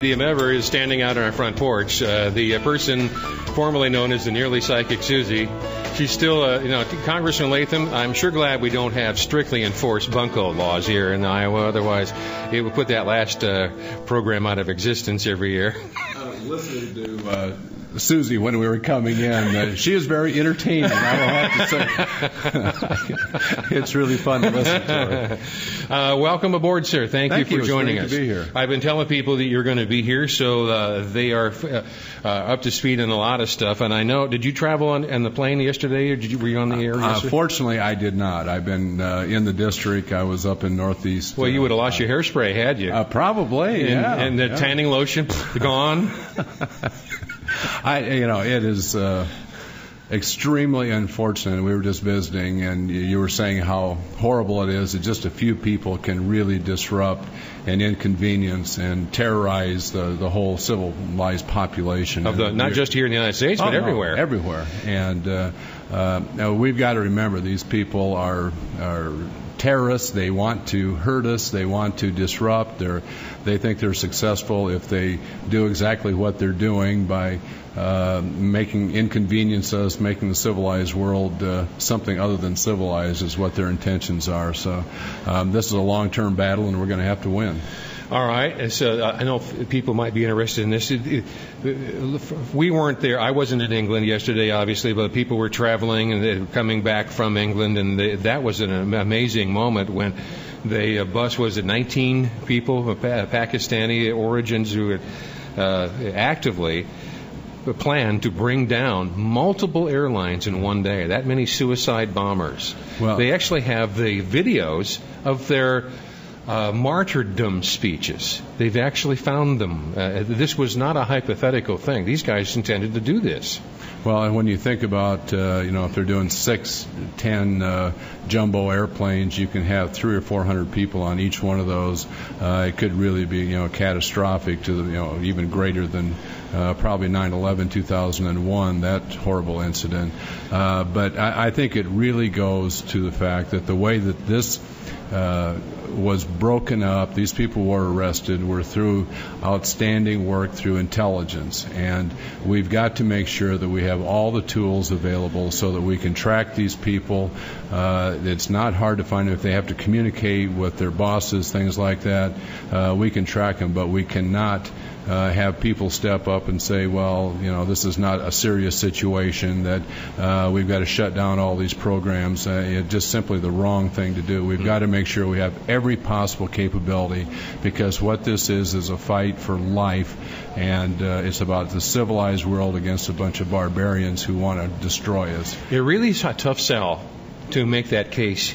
Ever is standing out on our front porch. The person formerly known as the nearly psychic Susie, she's still, Congressman Latham, I'm sure glad we don't have strictly enforced bunco laws here in Iowa. Otherwise, it would put that last program out of existence every year. I was listening to Susie when we were coming in. She is very entertaining, I will have to say. It's really fun to listen to her. Welcome aboard, sir. Thank you for joining us. It's great to be here. I've been telling people that you're going to be here, so they are up to speed on a lot of stuff. And I know, did you travel on the plane yesterday, or were you on the air yesterday? Fortunately, I did not. I've been in the district. I was up in Northeast. Well, you would have lost your hairspray, had you? Probably, yeah. And the tanning lotion gone? It is extremely unfortunate. We were just visiting, and you were saying how horrible it is that just a few people can really disrupt and inconvenience and terrorize the whole civilized population. Not just here in the United States, but everywhere. No, everywhere. And now we've got to remember these people are terrorists. They want to hurt us. They want to disrupt. They think they're successful if they do exactly what they're doing by making inconvenience us, making the civilized world something other than civilized is what their intentions are. So this is a long-term battle, and we're going to have to win. All right. So I know people might be interested in this. We weren't there. I wasn't in England yesterday, obviously, but people were traveling and they were coming back from England, and that was an amazing moment when the bus was 19 people of Pakistani origins who had actively planned to bring down multiple airlines in one day. That many suicide bombers. Well, they actually have the videos of their martyrdom speeches. They've actually found them. This was not a hypothetical thing. These guys intended to do this. Well, and when you think about, if they're doing 6, 10 jumbo airplanes, you can have 300 or 400 people on each one of those. It could really be, catastrophic to even greater than probably 9/11, 2001, that horrible incident. But I think it really goes to the fact that the way that this was broken up, these people were arrested, were through outstanding work through intelligence, and we've got to make sure that we have all the tools available so that we can track these people. It's not hard to find if they have to communicate with their bosses, things like that. We can track them, but we cannot have people step up and say, well, this is not a serious situation, that we've got to shut down all these programs. It's just simply the wrong thing to do. We've got to make sure we have every possible capability, because what this is a fight for life, and it's about the civilized world against a bunch of barbarians who want to destroy us. It really is a tough sell to make that case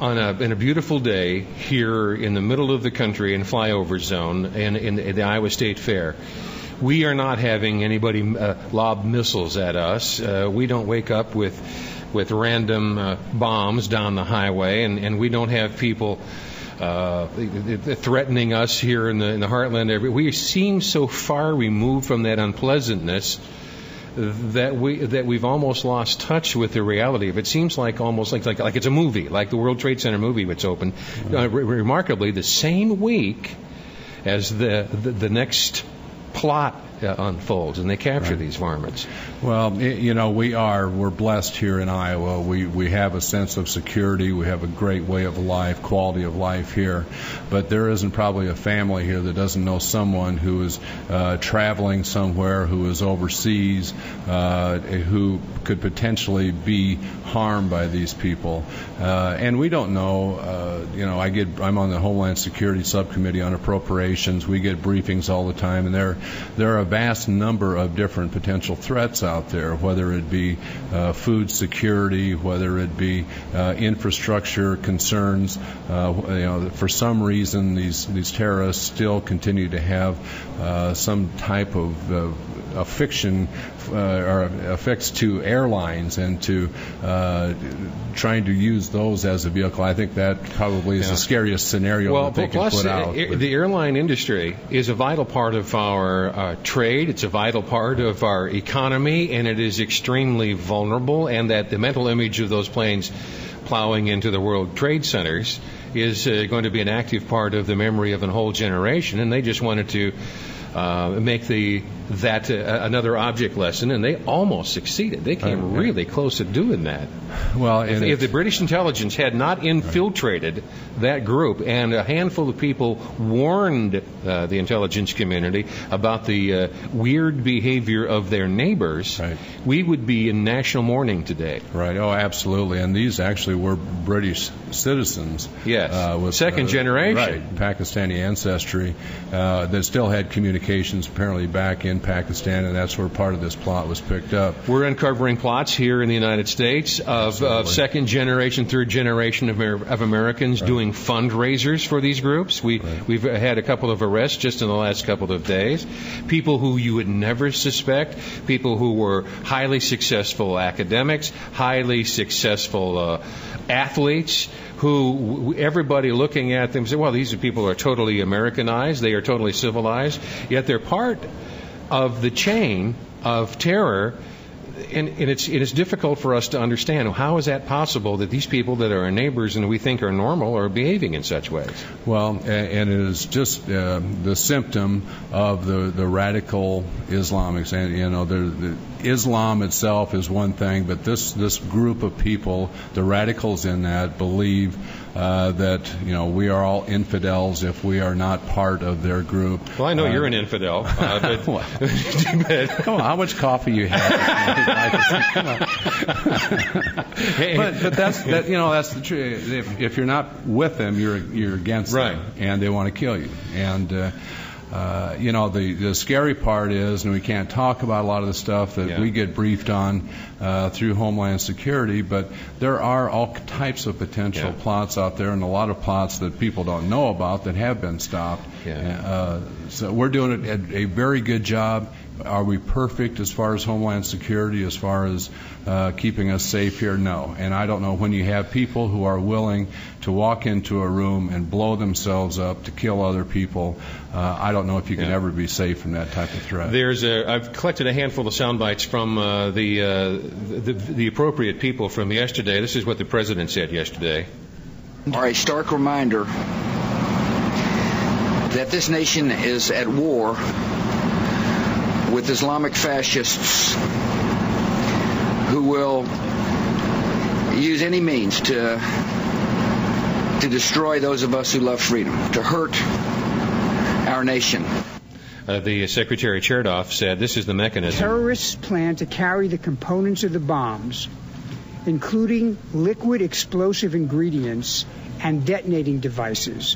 in a beautiful day here in the middle of the country in flyover zone and in the Iowa State Fair. We are not having anybody lob missiles at us. We don't wake up with random bombs down the highway, and we don't have people threatening us here in the heartland. We seem so far removed from that unpleasantness that we've almost lost touch with the reality of it. Seems like almost like it's a movie, like the World Trade Center movie that's opened. Remarkably, the same week as the next plot unfolds, and they capture these varmints. Well, we're blessed here in Iowa. We have a sense of security. We have a great way of life, quality of life here. But there isn't probably a family here that doesn't know someone who is traveling somewhere, who is overseas, who could potentially be harmed by these people. And we don't know. I'm on the Homeland Security Subcommittee on Appropriations. We get briefings all the time, and there are a vast number of different potential threats out there, whether it be food security, whether it be infrastructure concerns. For some reason, these terrorists still continue to have some type of affixed to airlines and to trying to use those as a vehicle. I think that probably is the scariest scenario that they can put out. The airline industry is a vital part of our trade. It's a vital part of our economy, and it is extremely vulnerable, and that the mental image of those planes plowing into the World Trade Centers is going to be an active part of the memory of a whole generation, and they just wanted to make that another object lesson, and they almost succeeded. They came really close to doing that. Well, if the British intelligence had not infiltrated that group, and a handful of people warned the intelligence community about the weird behavior of their neighbors, we would be in national mourning today. Right. Oh, absolutely. And these actually were British citizens. Yes. With second generation. Right. Pakistani ancestry that still had communications apparently back in Pakistan, and that's where part of this plot was picked up. We're uncovering plots here in the United States of second generation, third generation of Americans doing fundraisers for these groups. We've had a couple of arrests just in the last couple of days. People who you would never suspect, people who were highly successful academics, highly successful athletes, who everybody looking at them say, well, these people are totally Americanized, they are totally civilized, yet they're part of the chain of terror. And it's difficult for us to understand, how is that possible that these people that are our neighbors and we think are normal are behaving in such ways? Well, and it is just the symptom of the radical Islamics. And the Islam itself is one thing, but this group of people, the radicals in that, believe that we are all infidels if we are not part of their group. Well, I know you're an infidel. But come on, how much coffee you have? But that's the truth. If you're not with them, you're against them, and they want to kill you. And the scary part is, and we can't talk about a lot of the stuff that we get briefed on through Homeland Security, but there are all types of potential plots out there, and a lot of plots that people don't know about that have been stopped. So we're doing a very good job. Are we perfect as far as Homeland Security, as far as keeping us safe here? No. And I don't know, when you have people who are willing to walk into a room and blow themselves up to kill other people, I don't know if you can ever be safe from that type of threat. I've collected a handful of sound bites from the appropriate people from yesterday. This is what the president said yesterday. Are a stark reminder that this nation is at war with Islamic fascists who will use any means to destroy those of us who love freedom, to hurt our nation. The Secretary Chertoff said this is the mechanism. Terrorists plan to carry the components of the bombs, including liquid explosive ingredients and detonating devices,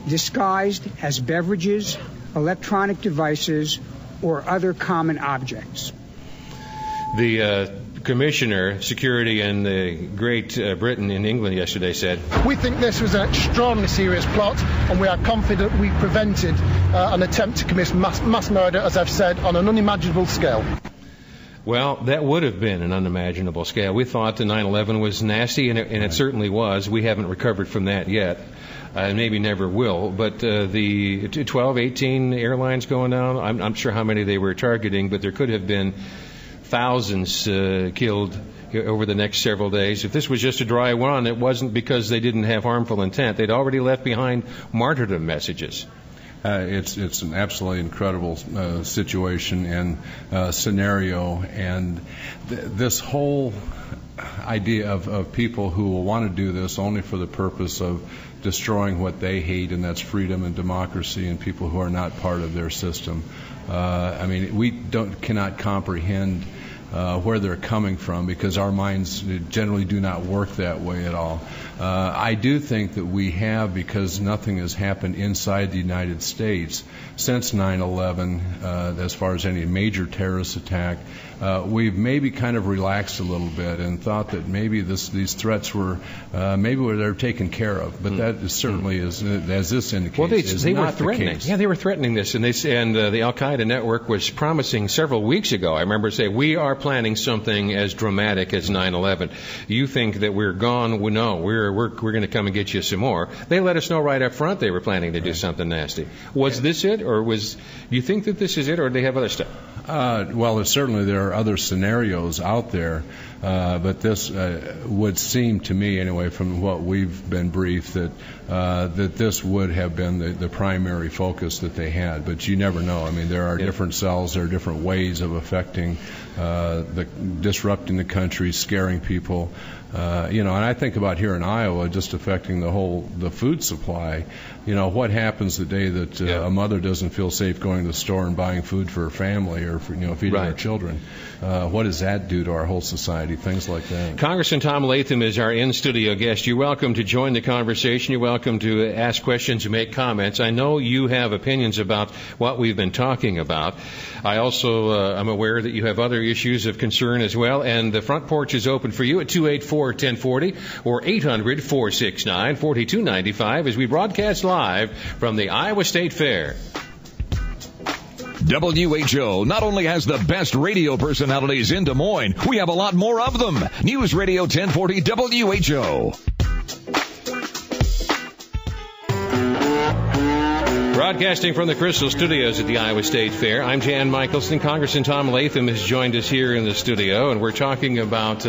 disguised as beverages, electronic devices, or other common objects. The Commissioner, Security in the Great Britain in England yesterday said, we think this was an extraordinarily serious plot, and we are confident we prevented an attempt to commit mass murder, as I've said, on an unimaginable scale. Well, that would have been an unimaginable scale. We thought the 9/11 was nasty, and it certainly was. We haven't recovered from that yet. And maybe never will, but the 12, 18 airlines going down, I'm not sure how many they were targeting, but there could have been thousands killed over the next several days. If this was just a dry run, it wasn't because they didn't have harmful intent. They'd already left behind martyrdom messages. It's an absolutely incredible situation and scenario, and this whole idea of people who will want to do this only for the purpose of destroying what they hate, and that's freedom and democracy, and people who are not part of their system. We cannot comprehend where they're coming from, because our minds generally do not work that way at all. I do think that we have, because nothing has happened inside the United States since 9/11, as far as any major terrorist attack, we've maybe kind of relaxed a little bit and thought that maybe these threats were they're taken care of. But that certainly is, as this indicates, well, they not were threatening. the case. Yeah, they were threatening this, and the Al Qaeda network was promising several weeks ago. I remember saying, we are planning something as dramatic as 9/11. You think that we're gone? Well, no, we're going to come and get you some more. They let us know right up front they were planning to do something nasty. Was this it, or do you think that this is it, or do they have other stuff? Well, certainly there are other scenarios out there, but this would seem to me, anyway, from what we've been briefed, that this would have been the primary focus that they had. But you never know. I mean, there are different cells, there are different ways of affecting, disrupting the country, scaring people. And I think about here in Iowa, just affecting the food supply. What happens the day that a mother doesn't feel safe going to the store and buying food for her family or feeding her children? What does that do to our whole society? Things like that. Congressman Tom Latham is our in-studio guest. You're welcome to join the conversation. You're welcome to ask questions and make comments. I know you have opinions about what we've been talking about. I also I'm aware that you have other issues of concern as well, and the front porch is open for you at 284-1040 or 800-469-4295 as we broadcast live from the Iowa State Fair. WHO not only has the best radio personalities in Des Moines, we have a lot more of them. News Radio 1040 WHO. Broadcasting from the Crystal Studios at the Iowa State Fair, I'm Jan Mickelson. Congressman Tom Latham has joined us here in the studio, and we're talking about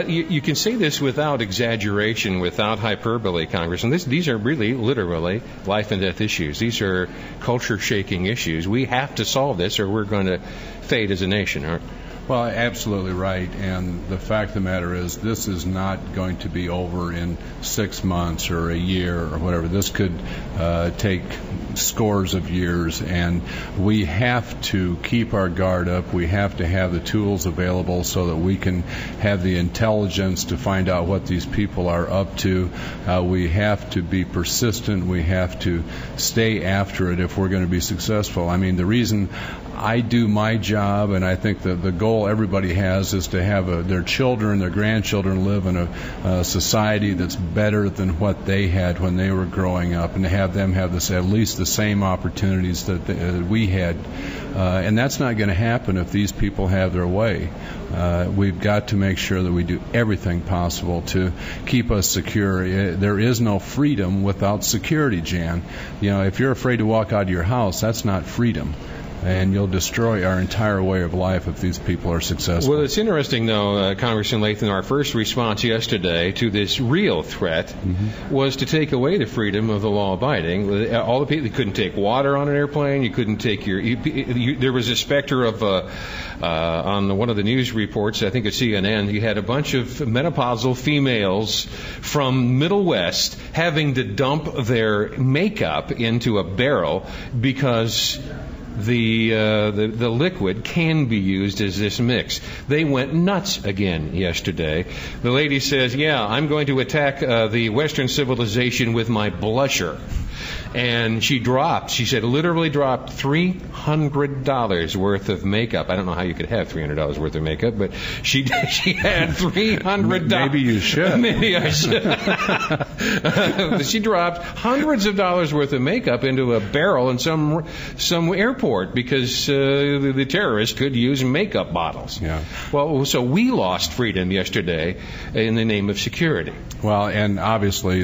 you can say this without exaggeration, without hyperbole, Congressman. These are really, literally, life and death issues. These are culture-shaking issues. We have to solve this, or we're going to fade as a nation, aren't we? Well, absolutely right. And the fact of the matter is, this is not going to be over in 6 months or a year or whatever. This could take scores of years, and we have to keep our guard up. We have to have the tools available so that we can have the intelligence to find out what these people are up to. We have to be persistent. We have to stay after it if we're going to be successful. I mean, the reason I do my job, and I think the goal everybody has, is to have their children, their grandchildren live in a society that's better than what they had when they were growing up, and to have them have at least the same opportunities that we had. And that's not going to happen if these people have their way. We've got to make sure that we do everything possible to keep us secure. There is no freedom without security, Jan. If you're afraid to walk out of your house, that's not freedom. And you'll destroy our entire way of life if these people are successful. Well, it's interesting, though, Congressman Latham, our first response yesterday to this real threat was to take away the freedom of the law-abiding. All the people, you couldn't take water on an airplane. You couldn't take there was a specter of, on one of the news reports, I think at CNN, you had a bunch of menopausal females from Middle West having to dump their makeup into a barrel because the liquid can be used as this mix. They went nuts again yesterday. The lady says, I'm going to attack the Western civilization with my blusher. And she said, literally dropped $300 worth of makeup. I don't know how you could have $300 worth of makeup, but she had $300. Maybe you should. Maybe I should. She dropped hundreds of dollars worth of makeup into a barrel in some airport because the terrorists could use makeup bottles. Yeah. Well, so we lost freedom yesterday in the name of security. Well, and obviously,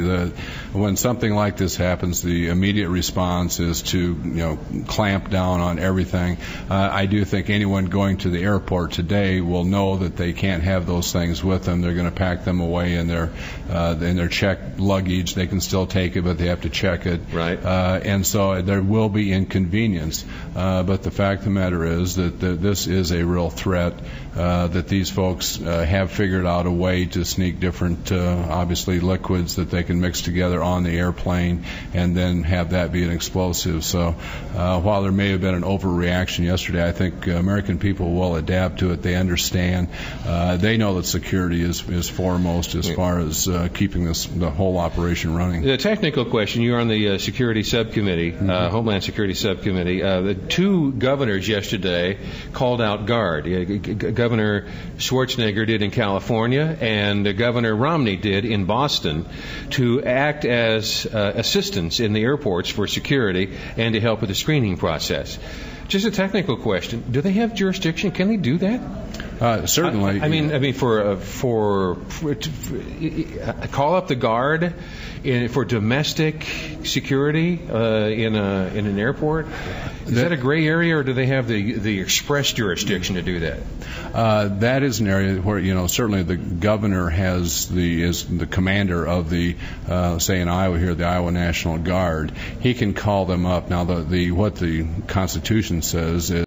when something like this happens, the immediate response is to clamp down on everything. I do think anyone going to the airport today will know that they can't have those things with them. They're going to pack them away in their checked luggage. They can still take it, but they have to check it. Right. And so there will be inconvenience. But the fact of the matter is that this is a real threat. That these folks have figured out a way to sneak different, obviously, liquids that they can mix together on the airplane and then have that be an explosive. So while there may have been an overreaction yesterday, I think American people will adapt to it. They understand. They know that security is foremost as far as keeping the whole operation running. The technical question, you're on the Security Subcommittee, Homeland Security Subcommittee. The two governors yesterday called out guard. Governor Schwarzenegger did in California, and Governor Romney did in Boston, to act as assistants in the airports for security and to help with the screening process. Just a technical question. Do they have jurisdiction? Can they do that? Certainly. I mean, for call up the guard for domestic security in an airport. Is that a gray area, or do they have the express jurisdiction to do that? That is an area where certainly the governor is the commander of the say in Iowa here, the Iowa National Guard. He can call them up. Now what the Constitution says is